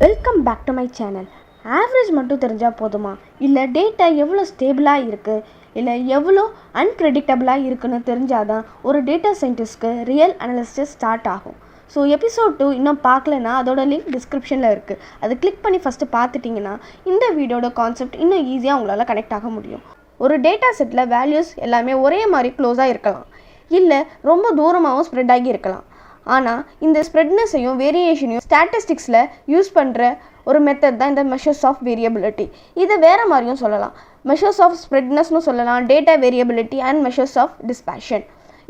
Welcome back to my channel. Average மட்டும் தெரிஞ்சால் போதுமா, இல்லை டேட்டா எவ்வளோ ஸ்டேபிளாக இருக்குது இல்லை எவ்வளோ அன்பிரடிக்டபிளாக இருக்குன்னு தெரிஞ்சாதான் ஒரு டேட்டா சயின்டிஸ்ட்க்கு ரியல் அனாலிசிஸ் ஸ்டார்ட் ஆகும். ஸோ எபிசோட் 2 இன்னும் பார்க்கலன்னா அதோட லிங்க் டிஸ்கிரிப்ஷனில் இருக்குது. அதை கிளிக் பண்ணி ஃபஸ்ட்டு பார்த்துட்டிங்கன்னா இந்த வீடியோட கான்செப்ட் இன்னும் ஈஸியாக உங்களால் கனெக்ட் ஆக முடியும். ஒரு டேட்டா செட்டில் வேல்யூஸ் எல்லாமே ஒரே மாதிரி க்ளோஸாக இருக்கலாம், இல்லை ரொம்ப தூரமாகவும் ஸ்ப்ரெட் ஆகி இருக்கலாம். ஆனால் இந்த ஸ்ப்ரெட்னஸையும் வேரியேஷனையும் ஸ்டாட்டிஸ்டிக்ஸில் யூஸ் பண்ணுற ஒரு மெத்தட் தான் இந்த மெஷர்ஸ் ஆஃப் வேரியபிலிட்டி. இதை வேறு மாதிரியும் சொல்லலாம். மெஷர்ஸ் ஆஃப் ஸ்ப்ரெட்னஸ்னு சொல்லலாம், data variability and measures of dispersion.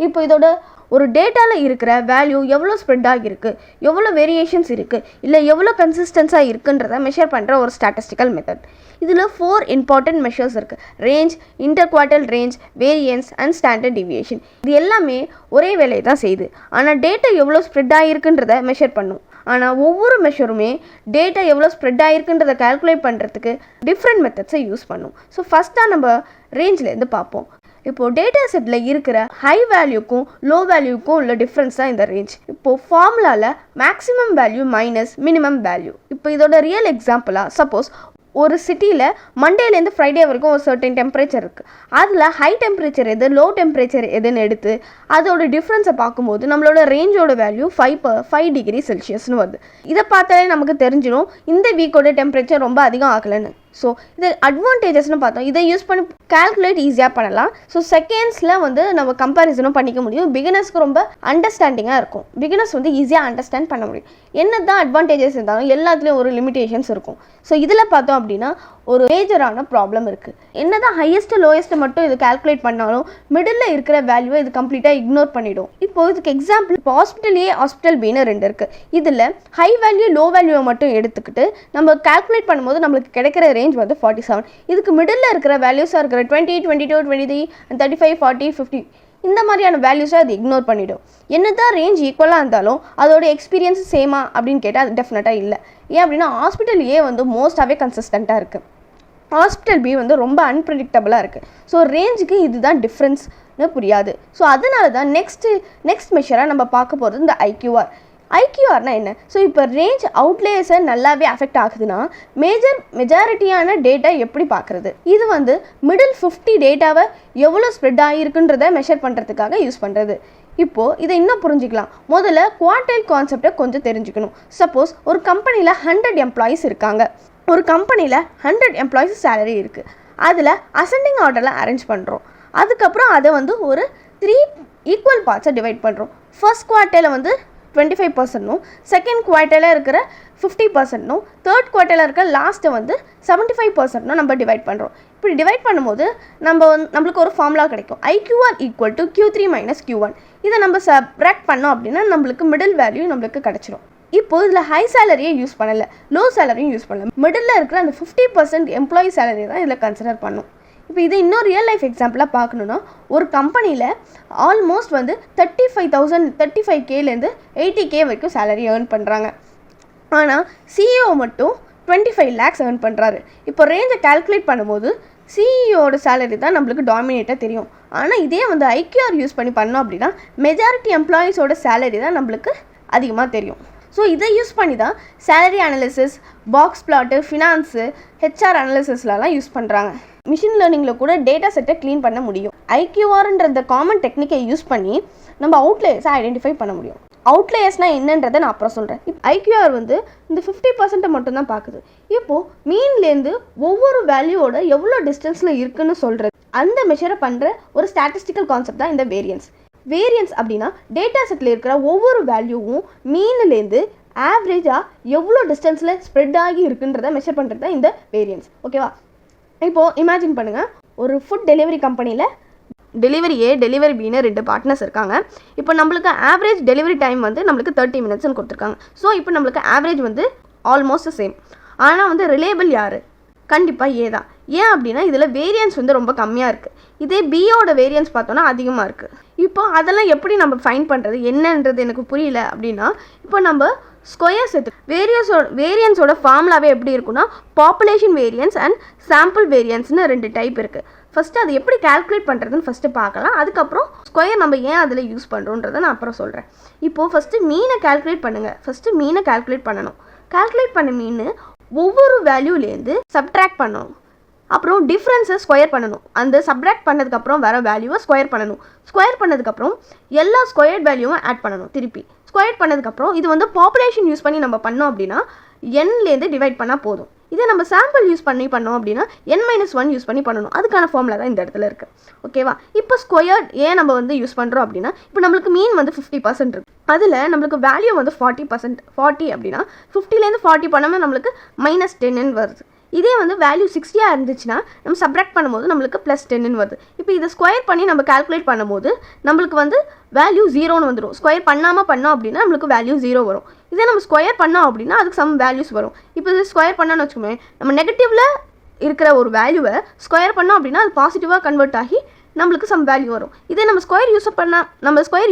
இப்போ இதோட ஒரு டேட்டாவில் இருக்கிற வேல்யூ எவ்வளோ ஸ்ப்ரெட் ஆகிருக்கு, எவ்வளோ வேரியேஷன்ஸ் இருக்குது, இல்லை எவ்வளோ கன்சிஸ்டன்ஸாக இருக்குன்றதை மெஷர் பண்ணுற ஒரு ஸ்டாட்டிஸ்டிக்கல் மெத்தட். இதில் 4 இம்பார்ட்டன்ட் மெஷர்ஸ் இருக்குது: range, interquartile range, variance and standard deviation. இது எல்லாமே ஒரே வேலையை தான் செய்யுது, ஆனால் டேட்டா எவ்வளோ ஸ்ப்ரெட் ஆகிருக்குன்றதை மெஷர் பண்ணும். ஆனால் ஒவ்வொரு மெஷருமே டேட்டா எவ்வளோ ஸ்ப்ரெட் ஆகிருக்குன்றதை கால்குலேட் பண்ணுறதுக்கு டிஃப்ரெண்ட் மெத்தட்ஸை யூஸ் பண்ணும். ஸோ ஃபஸ்ட்டாக நம்ம ரேஞ்சிலேருந்து பார்ப்போம். இப்போது டேட்டா செட்டில் இருக்கிற ஹை வேல்யூக்கும் லோ வேல்யூக்கும் உள்ள டிஃப்ரென்ஸ் தான் இந்த ரேஞ்ச். இப்போது ஃபார்முலாவில் maximum value minus minimum value. இப்போ இதோட ரியல் எக்ஸாம்பிளாக சப்போஸ் ஒரு சிட்டியில் மண்டேலேருந்து ஃப்ரைடே வரைக்கும் ஒரு சர்டன் டெம்பரேச்சர் இருக்குது. அதில் ஹை டெம்பரேச்சர் எது, லோ டெம்பரேச்சர் எதுன்னு எடுத்து அதோட டிஃப்ரென்ஸை பார்க்கும்போது நம்மளோட ரேஞ்சோட வேல்யூ 5 டிகிரி செல்சியஸ்னு வருது. இதை பார்த்தாலே நமக்கு தெரிஞ்சிடும் இந்த வீக்கோட டெம்பரேச்சர் ரொம்ப அதிகம் ஆகலைன்னு. ஸோ இது அட்வான்டேஜஸ்னு பார்த்தோம். இதை யூஸ் பண்ணி கால்குலேட் ஈஸியாக பண்ணலாம். ஸோ செகண்ட்ஸில் நம்ம கம்பேரிசனும் பண்ணிக்க முடியும். பிகினர்ஸ்க்கு ரொம்ப அண்டர்ஸ்டாண்டிங்காக இருக்கும். பிகினர்ஸ் ஈஸியாக அண்டர்ஸ்டாண்ட் பண்ண முடியும். என்ன தான் அட்வான்டேஜஸ் இருந்தாலும் எல்லாத்துலேயும் ஒரு லிமிடேஷன்ஸ் இருக்கும். ஸோ இதில் பார்த்தோம் அப்படின்னா ஒரு மேஜரான ப்ராப்ளம் இருக்குது. என்ன தான் ஹையஸ்ட்டு லோயஸ்ட்டு மட்டும் இது கால்குலேட் பண்ணாலும் மிடில் இருக்கிற வேல்யூவை இது கம்ப்ளீட்டாக இக்னோர் பண்ணிவிடும். இப்போது இதுக்கு எக்ஸாம்பிள் இப்போ ஹாஸ்பிட்டல் ஏ, ஹாஸ்பிட்டல் பின்னு 2 இருக்குது. இதில் ஹை வேல்யூ லோ வேல்யூவை மட்டும் எடுத்துக்கிட்டு நம்ம கால்குலேட் பண்ணும்போது நம்மளுக்கு கிடைக்கிற ரேஞ்ச் 47. இதுக்கு மிடில் இருக்கிற வேல்யூஸாக இருக்கிற 20, 22, 23, 35, 40, 50 இந்த மாதிரியான வேல்யூஸை அது இக்னோர் பண்ணிவிடும். என்ன தான் ரேஞ்ச் ஈக்குவலாக இருந்தாலும் அதோட எக்ஸ்பீரியன்ஸ் சேமா அப்படின்னு கேட்டால் அது டெஃபினட்டாக இல்லை. ஏன் அப்படின்னா ஹாஸ்பிட்டல் ஏ மோஸ்ட்டாகவே கன்சிஸ்டண்ட்டாக இருக்குது, ஹாஸ்பிட்டல் பி ரொம்ப அன்பிரடிக்டபுளாக இருக்குது. ஸோ ரேஞ்சுக்கு இதுதான் டிஃப்ரென்ஸ்னு புரியாது. ஸோ அதனால தான் நெக்ஸ்ட் மெஷராக நம்ம பார்க்க போகிறது இந்த ஐக்யூஆர். ஐக்யூஆர்னா என்ன? ஸோ இப்போ ரேஞ்ச் அவுட்லேயர்ஸை நல்லாவே அஃபெக்ட் ஆகுதுன்னா மெஜாரிட்டியான டேட்டா எப்படி பார்க்குறது? இது மிடில் 50 டேட்டாவை எவ்வளோ ஸ்ப்ரெட் ஆகிருக்குன்றதை மெஷர் பண்ணுறதுக்காக யூஸ் பண்ணுறது. இப்போது இதை இன்னும் புரிஞ்சிக்கலாம். முதல்ல குவார்டைல் கான்செப்டை கொஞ்சம் தெரிஞ்சுக்கணும். சப்போஸ் ஒரு கம்பெனியில் 100 எம்ப்ளாயீஸ் இருக்காங்க. ஒரு கம்பெனியில் 100 எம்ப்ளாயீஸ் சேலரி இருக்குது. அதில் அசெண்டிங் ஆர்டரில் அரேஞ்ச் பண்ணுறோம். அதுக்கப்புறம் அதை ஒரு 3 ஈக்குவல் பார்ட்ஸை டிவைட் பண்ணுறோம். ஃபர்ஸ்ட் குவார்ட்டரில் 25%னும், செகண்ட் குவார்ட்டரில் இருக்கிற 50%னும், தேர்ட் குவார்ட்டரில் இருக்கிற லாஸ்ட்டை 75%னும் நம்ம டிவைட் பண்ணுறோம். இப்படி டிவைட் பண்ணும்போது நம்மளுக்கு ஒரு ஃபார்முலா கிடைக்கும். IQR equal to Q3 minus Q1. இதை நம்ம சப்ராக்ட் பண்ணோம் அப்படின்னா நம்மளுக்கு மிடில் வேல்யூ நம்மளுக்கு கிடச்சிரும். இப்போது இதில் ஹை சேலரியை யூஸ் பண்ணலை, லோ சேலரியும் யூஸ் பண்ணல. மிடில் இருக்கிற அந்த 50% எம்ப்ளாயி சேலரி தான் இதில் கன்சிடர் பண்ணும். இப்போ இதை இன்னும் ரியல் லைஃப் எக்ஸாம்பிளாக பார்க்கணுன்னா ஒரு கம்பெனியில் ஆல்மோஸ்ட் 35Kலேருந்து 80K வரைக்கும் சேலரி ஏர்ன் பண்ணுறாங்க. ஆனால் சிஇஓ மட்டும் 25 lakhs ஏர்ன் பண்ணுறாரு. இப்போ ரேஞ்சை கால்குலேட் பண்ணும்போது சிஇஓட சேலரி தான் நம்மளுக்கு டாமினேட்டாக தெரியும். ஆனால் இதே ஐக்யூஆர் யூஸ் பண்ணி பண்ணோம் அப்படின்னா மெஜாரிட்டி எம்ப்ளாயீஸோட சேலரி தான் நம்மளுக்கு அதிகமாக தெரியும். ஸோ இதை யூஸ் பண்ணி தான் salary analysis, box plot, finance, HR அனாலிசிஸ்லாம் யூஸ் பண்ணுறாங்க. மிஷின் லேர்னிங்கில் கூட டேட்டா செட்டை க்ளீன் பண்ண முடியும். ஐக்யூஆர்ன்ற இந்த காமன் டெக்னிக்கை யூஸ் பண்ணி நம்ம அவுட்லேயர்ஸை ஐடென்டிஃபை பண்ண முடியும். அவுட்லேயர்ஸ்னால் என்னன்றதை நான் அப்புறம் சொல்கிறேன். இப்போ ஐக்யூஆர் இந்த 50% மட்டும்தான் பார்க்குது. இப்போது மீன்லேருந்து ஒவ்வொரு வேல்யூவோட எவ்வளோ டிஸ்டன்ஸில் இருக்குன்னு சொல்கிறது, அந்த மெஷரை பண்ணுற ஒரு ஸ்டாட்டிஸ்டிக்கல் கான்செப்ட் தான் இந்த வேரியன்ஸ். வேரியன்ஸ் அப்படின்னா டேட்டா செட்டில் இருக்கிற ஒவ்வொரு வேல்யூவும் மீன்லேருந்து ஆவரேஜாக எவ்வளோ டிஸ்டன்ஸில் ஸ்ப்ரெட் ஆகி இருக்குன்றதை மெஷர் பண்ணுறது தான் இந்த வேரியன்ஸ். ஓகேவா? இப்போது இமேஜின் பண்ணுங்கள், ஒரு ஃபுட் டெலிவரி கம்பெனியில் டெலிவரி ஏ, டெலிவரி பின்னு 2 பார்ட்னர்ஸ் இருக்காங்க. இப்போ நம்மளுக்கு ஆவரேஜ் டெலிவரி டைம் நம்மளுக்கு 30 minutesன்னு கொடுத்துருக்காங்க. ஸோ இப்போ நம்மளுக்கு ஆவரேஜ் ஆல்மோஸ்ட் சேம். ஆனால் ரிலேபிள் யார்? கண்டிப்பாக ஏ தான். ஏன் அப்படின்னா இதில் வேரியன்ஸ் ரொம்ப கம்மியாக இருக்குது. இதே பியோட வேரியன்ஸ் பார்த்தோன்னா அதிகமாக இருக்குது. இப்போ அதெல்லாம் எப்படி நம்ம ஃபைண்ட் பண்ணுறது என்னன்றது எனக்கு புரியல அப்படின்னா இப்போ நம்ம ஸ்கொயர்ஸ் வேரியன்ஸோட ஃபார்முலாவே எப்படி இருக்குன்னா பாப்புலேஷன் வேரியன்ஸ் அண்ட் சாம்பிள் வேரியன்ஸ்னு 2 டைப் இருக்குது. ஃபஸ்ட்டு அது எப்படி கால்குலேட் பண்ணுறதுன்னு ஃபஸ்ட்டு பார்க்கலாம். அதுக்கப்புறம் ஸ்கொயர் நம்ம ஏன் அதில் யூஸ் பண்ணுறோன்றதை நான் அப்புறம் சொல்கிறேன். இப்போது ஃபஸ்ட்டு மீனை கால்குலேட் பண்ணுங்கள். ஃபஸ்ட்டு மீனை கால்குலேட் பண்ணணும். கால்குலேட் பண்ண மீன் ஒவ்வொரு வேல்யூலேருந்து சப்ட்ராக்ட் பண்ணணும். அப்புறம் டிஃப்ரென்ஸை ஸ்கொயர் பண்ணணும். அந்த சப்ட்ராக்ட் பண்ணதுக்கப்புறம் வர வேல்யூவை ஸ்கொயர் பண்ணணும். ஸ்கொயர் பண்ணதுக்கப்புறம் எல்லா ஸ்கொயர்ட் வேல்யூவும் ஆட் பண்ணணும். திருப்பி ஸ்கொயர் பண்ணதுக்கப்புறம் இது வந்து பாப்புலேஷன் யூஸ் பண்ணி நம்ம பண்ணோம் அப்படின்னா என்லேருந்து டிவைட் பண்ணால் போதும். இதே நம்ம சாம்பிள் யூஸ் பண்ணோம் அப்படின்னா n-1 யூஸ் பண்ணி பண்ணணும். அதுக்கான ஃபார்முலா தான் இந்த இடத்துல இருக்குது. ஓகேவா? இப்போ ஸ்கொயர்ட் ஏன் நம்ம வந்து யூஸ் பண்ணுறோம் அப்படின்னா, இப்போ நம்மளுக்கு மீன் வந்து 50% இருக்குது. அதில் நம்மளுக்கு வேல்யூ வந்து 40%. 40 அப்படின்னா 50லேருந்து 40 பண்ணாமல் நம்மளுக்கு -10 வருது. இதே வந்து வேல்யூ 60 இருந்துச்சுன்னா நம்ம சப்ட்ராக்ட் பண்ணும்போது நம்மளுக்கு +10 வருது. இப்போ இதை ஸ்கொயர் பண்ணி நம்ம கால்குலேட் பண்ணும்போது நம்மளுக்கு வந்து வேல்யூ 0ன்னு வந்துடும். ஸ்கொயர் பண்ணோம் அப்படின்னா நம்மளுக்கு வேல்யூ 0 வரும். இதே நம்ம ஸ்கொயர் பண்ணோம் அப்படின்னா அதுக்கு சம் வேல்யூஸ் வரும். இப்போ இது ஸ்கொயர் பண்ணோன்னு வச்சுக்கோமே, நம்ம நெகட்டிவில் இருக்கிற ஒரு வேல்யூவை ஸ்கொயர் பண்ணோம் அப்படின்னா அது பாசிட்டிவாக கன்வெர்ட் ஆகி நம்மளுக்கு சம் வேல்யூ வரும். இதே நம்ம ஸ்கொயர்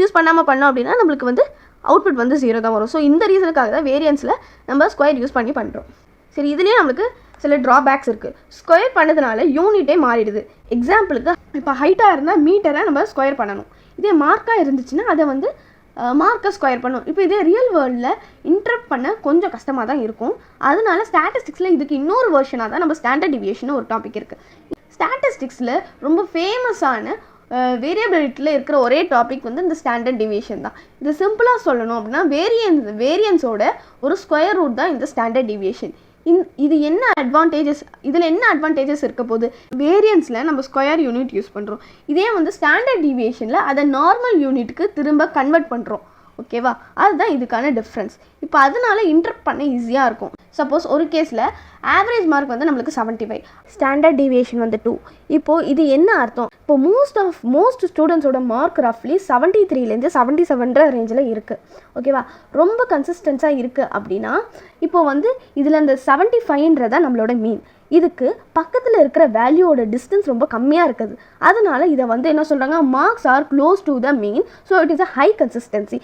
யூஸ் பண்ணாமல் பண்ணோம் அப்படின்னா நம்மளுக்கு வந்து அவுட்புட் வந்து 0 தான் வரும். ஸோ இந்த ரீசனுக்காக தான் வேரியன்ஸில் நம்ம ஸ்கொயர் யூஸ் பண்ணி பண்ணுறோம். சரி, இதுலேயே நம்மளுக்கு சில ட்ராபேக்ஸ் இருக்குது. ஸ்கொயர் பண்ணதுனால யூனிட்டே மாறிடுது. எக்ஸாம்பிளுக்கு இப்போ ஹைட்டாக இருந்தால் மீட்டரை நம்ம ஸ்கொயர் பண்ணணும். இதே மார்க்காக இருந்துச்சுன்னா அதை வந்து மார்க்கை ஸ்கொயர் பண்ணணும். இப்போ இதே ரியல் வேர்ல்டில் இன்டர்ப்ட் பண்ண கொஞ்சம் கஷ்டமாக தான் இருக்கும். அதனால ஸ்டாட்டிஸ்டிக்ஸில் இதுக்கு இன்னொரு வெர்ஷனாக தான் நம்ம ஸ்டாண்டர்ட் டிவியேஷன் ஒரு டாபிக் இருக்குது. ஸ்டாட்டிஸ்டிக்ஸில் ரொம்ப ஃபேமஸான வேரியபிலிட்டியில் இருக்கிற ஒரே டாபிக் வந்து இந்த ஸ்டாண்டர்ட் டிவியேஷன் தான். இது சிம்பிளாக சொல்லணும் அப்படின்னா வேரியன்ஸோட ஒரு ஸ்கொயர் ரூட் தான் இந்த ஸ்டாண்டர்ட் டிவியேஷன். இது என்ன அட்வான்டேஜஸ், இதில் என்ன அட்வான்டேஜஸ் இருக்க போகுது? வேரியன்ஸில் நம்ம ஸ்கொயர் யூனிட் யூஸ் பண்ணுறோம். இதே வந்து ஸ்டாண்டர்ட் டிவியேஷனில் அதை நார்மல் யூனிட்டுக்கு திரும்ப கன்வெர்ட் பண்ணுறோம். ஓகேவா? அதுதான் இதுக்கான டிஃப்ரென்ஸ். இப்போ அதனால இன்டர்ப்ட் பண்ண ஈஸியாக இருக்கும். சப்போஸ் ஒரு கேஸில் ஆவரேஜ் மார்க் வந்து நம்மளுக்கு 75, ஸ்டாண்டர்ட் டிவியேஷன் வந்து 2. இப்போது இது என்ன அர்த்தம்? இப்போ மோஸ்ட் ஸ்டூடெண்ட்ஸோட மார்க் ரஃப்லி 73லேருந்து 77 ரேஞ்சில் இருக்குது. ஓகேவா? ரொம்ப கன்சிஸ்டன்ஸாக இருக்குது அப்படின்னா இப்போ வந்து இதில் இந்த 75ன்றதான் நம்மளோட மீன். இதுக்கு பக்கத்தில் இருக்கிற வேல்யூவோட டிஸ்டன்ஸ் ரொம்ப கம்மியாக இருக்குது. அதனால இதை வந்து என்ன சொல்கிறாங்க, marks are close to the mean, so it is a high consistency.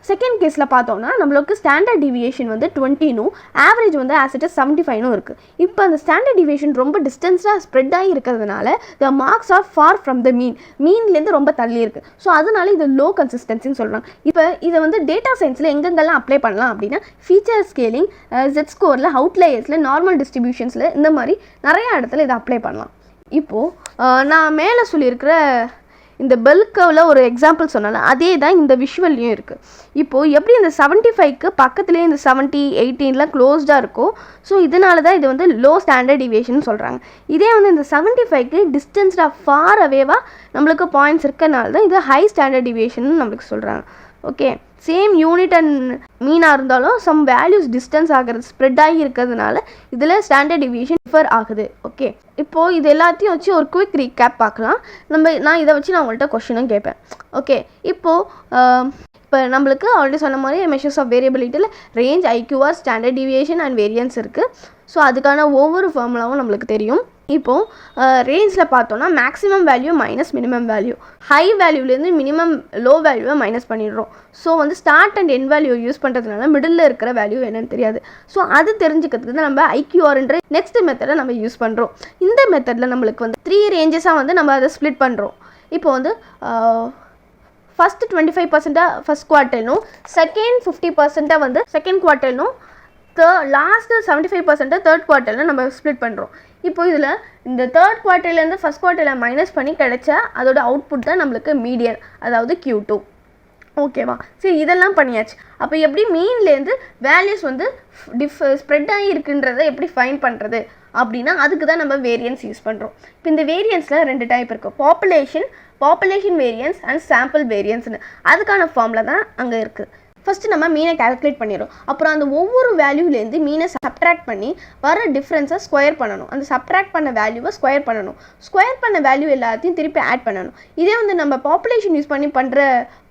Second கேஸில் பார்த்தோம்னா நம்மளுக்கு ஸ்டாண்டர்ட் டிவியேஷன் வந்து 20னும் ஆவரேஜ் வந்து ஆஸ் இட் இஸ் 75னும் இருக்குது. இப்போ அந்த ஸ்டாண்டர்ட் டிவியேஷன் ரொம்ப டிஸ்டன்ஸாக ஸ்ப்ரெட் ஆகி இருக்கிறதுனால the marks are far from the மீன்லேருந்து ரொம்ப தள்ளி இருக்குது. ஸோ அதனால இது லோ கன்சிஸ்டன்சின்னு சொல்கிறாங்க. இப்போ இதை வந்து டேட்டா சயின்ஸில் எங்கெங்கெல்லாம் அப்ளை பண்ணலாம் அப்படின்னா ஃபீச்சர் ஸ்கேலிங், ஜெட் ஸ்கோரில், அவுட்லேயர்ஸில், நார்மல் டிஸ்ட்ரிபியூஷன்ஸில், இந்த மாதிரி நிறையா இடத்துல இதை அப்ளை பண்ணலாம். இப்போது நான் மேலே சொல்லியிருக்கிற இந்த பெல் கர்வில் ஒரு எக்ஸாம்பிள் சொன்னால அதே தான் இந்த விஷுவல்லையும் இருக்குது. இப்போது எப்படி இந்த 75க்கு பக்கத்துலேயே இந்த 70, 18லாம் க்ளோஸ்டாக இருக்கும். ஸோ இதனால தான் இது வந்து லோ ஸ்டாண்டர்ட் டிவியேஷன் சொல்கிறாங்க. இதே வந்து இந்த 75க்கு டிஸ்டன்ஸ்டாக ஃபார் அவேவாக நம்மளுக்கு பாயிண்ட்ஸ் இருக்கனால தான் இது ஹை ஸ்டாண்டர்ட் டிவியேஷன் நம்மளுக்கு சொல்கிறாங்க. ஓகே, சேம் யூனிட் அண்ட் மீனாக இருந்தாலும் சம் வேல்யூஸ் டிஸ்டன்ஸ் ஆகிறது ஸ்ப்ரெட் ஆகி இருக்கிறதுனால இதில் ஸ்டாண்டர்ட் டிவியேஷன் டிஃபர் ஆகுது. ஓகே, இப்போது இது எல்லாத்தையும் வச்சு ஒரு குவிக் ரீகேப் பார்க்கலாம். நான் இதை வச்சு நான் உங்கள்கிட்ட கொஷினும் கேட்பேன். ஓகே, இப்போ நம்மளுக்கு ஆல்ரெடி சொன்ன மாதிரி மெஷர்ஸ் ஆஃப் வேரியபிலிட்டியில் range, IQR, standard deviation and variance இருக்குது. ஸோ அதுக்கான ஒவ்வொரு ஃபார்முலாவும் நம்மளுக்கு தெரியும். இப்போது ரேஞ்சில் பார்த்தோன்னா maximum value minus minimum value, high வேல்யூலேருந்து லோ வேல்யூவை மைனஸ் பண்ணிடுறோம். ஸோ வந்து start and end value use பண்ணுறதுனால மிடில் இருக்கிற வேல்யூ என்னன்னு தெரியாது. ஸோ அது தெரிஞ்சுக்கிறதுக்கு தான் நம்ம ஐக்யூஆர்ன்ற நெக்ஸ்ட் மெத்தடை நம்ம யூஸ் பண்ணுறோம். இந்த மெத்தடில் நம்மளுக்கு வந்து 3 ரேஞ்சஸாக வந்து நம்ம அதை ஸ்ப்ளிட் பண்ணுறோம். இப்போ வந்து ஃபஸ்ட்டு 25% ஃபஸ்ட் குவார்ட்டர்னும், செகண்ட் 50% வந்து செகண்ட் குவார்ட்டர்னும், லாஸ்ட்டு 75% தேர்ட் குவார்ட்டரில் நம்ம ஸ்ப்ளிட் பண்ணுறோம். இப்போ இதில் இந்த தேர்ட் குவார்ட்டர்லேருந்து ஃபஸ்ட் குவார்ட்டரில் மைனஸ் பண்ணி கிடைச்ச அதோட அவுட்புட் தான் நம்மளுக்கு மீடியன், அதாவது Q2. ஓகேவா? சரி, இதெல்லாம் பண்ணியாச்சு. அப்போ எப்படி மீன்லேருந்து வேல்யூஸ் வந்து ஸ்ப்ரெட் ஆகி இருக்குன்றதை எப்படி ஃபைன் பண்ணுறது அப்படின்னா அதுக்கு தான் நம்ம வேரியன்ஸ் யூஸ் பண்ணுறோம். இப்போ இந்த வேரியன்ஸில் 2 டைப் இருக்குது, பாப்புலேஷன் வேரியன்ஸ் அண்ட் சாம்பிள் வேரியன்ஸ்னு. அதுக்கான ஃபார்மில் தான் அங்கே இருக்குது. ஃபஸ்ட்டு நம்ம மீனை கால்குலேட் பண்ணிடுறோம். அப்புறம் அந்த ஒவ்வொரு வேல்யூலேருந்து மீனை சப்ட்ராக்ட் பண்ணி வர டிஃப்ரென்ஸை ஸ்கொயர் பண்ணணும். அந்த சப்ட்ராக்ட் பண்ண வேல்யூவை ஸ்கொயர் பண்ணணும். ஸ்கொயர் பண்ண வேல்யூ எல்லாத்தையும் திருப்பி ஆட் பண்ணணும். இதே வந்து நம்ம பாப்புலேஷன் யூஸ் பண்ணி பண்ணுற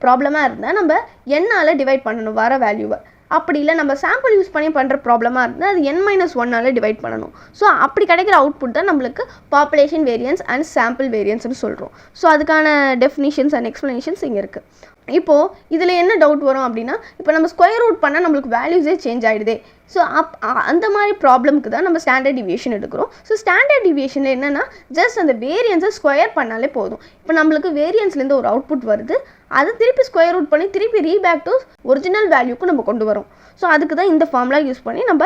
ப்ராப்ளமாக இருந்தால் நம்ம என்னால் டிவைட் பண்ணணும் வர வேல்யூவை. அப்படி இல்லை நம்ம சாம்பிள் யூஸ் பண்ணி பண்ணுற ப்ராப்ளமாக இருந்தால் அது n-1 டிவைட் பண்ணணும். ஸோ அப்படி கிடைக்கிற அவுட்புட் தான் நம்மளுக்கு பாப்புலேஷன் வேரியன்ஸ் அண்ட் சாம்பிள் வேரியன்ஸ்னு சொல்கிறோம். ஸோ அதுக்கான டெஃபினிஷன்ஸ் அண்ட் எக்ஸ்ப்ளனேஷன்ஸ் இங்கே இருக்குது. இப்போது இதில் என்ன டவுட் வரும் அப்படின்னா, இப்போ நம்ம ஸ்கொயர் ரூட் பண்ணால் நம்மளுக்கு வேல்யூஸே சேஞ்ச் ஆகிடுதே. ஸோ அந்த மாதிரி ப்ராப்ளம்க்கு தான் நம்ம ஸ்டாண்டர்ட் டிவியேஷன் எடுக்கிறோம். ஸோ ஸ்டாண்டர்ட் டிவியேஷனில் என்னென்னா ஜஸ்ட் அந்த வேரியன்ஸை ஸ்கொயர் பண்ணாலே போதும். இப்போ நம்மளுக்கு வேரியன்ஸ்லேருந்து ஒரு அவுட்புட் வருது, அதை திருப்பி ஸ்கொயர் ரூட் பண்ணி திருப்பி ரீபேக் டு ஒரிஜினல் வேல்யூக்கு நம்ம கொண்டு வரோம். ஸோ அதுக்கு தான் இந்த ஃபார்முலா யூஸ் பண்ணி நம்ம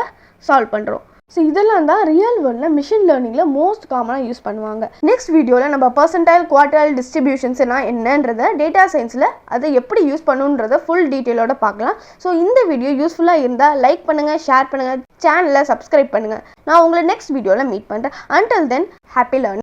சால்வ் பண்ணுறோம். ஸோ இதெல்லாம் தான் ரியல் வேர்ல்டில் மிஷின் லேர்னிங்கில் மோஸ்ட் காமனாக யூஸ் பண்ணுவாங்க. நெக்ஸ்ட் வீடியோவில் நம்ம பர்சன்டைல் குவார்டைல் டிஸ்ட்ரிபியூஷன்ஸ்னா என்னன்றதை, டேட்டா சயின்ஸில் அதை எப்படி யூஸ் பண்ணுன்றதை ஃபுல் டீட்டெயிலோட பார்க்கலாம். ஸோ இந்த வீடியோ யூஸ்ஃபுல்லாக இருந்தால் லைக் பண்ணுங்கள், ஷேர் பண்ணுங்கள், சேனலை சப்ஸ்கிரைப் பண்ணுங்கள். நான் உங்களை நெக்ஸ்ட் வீடியோவில் மீட் பண்ணுறேன். Until then, happy learning.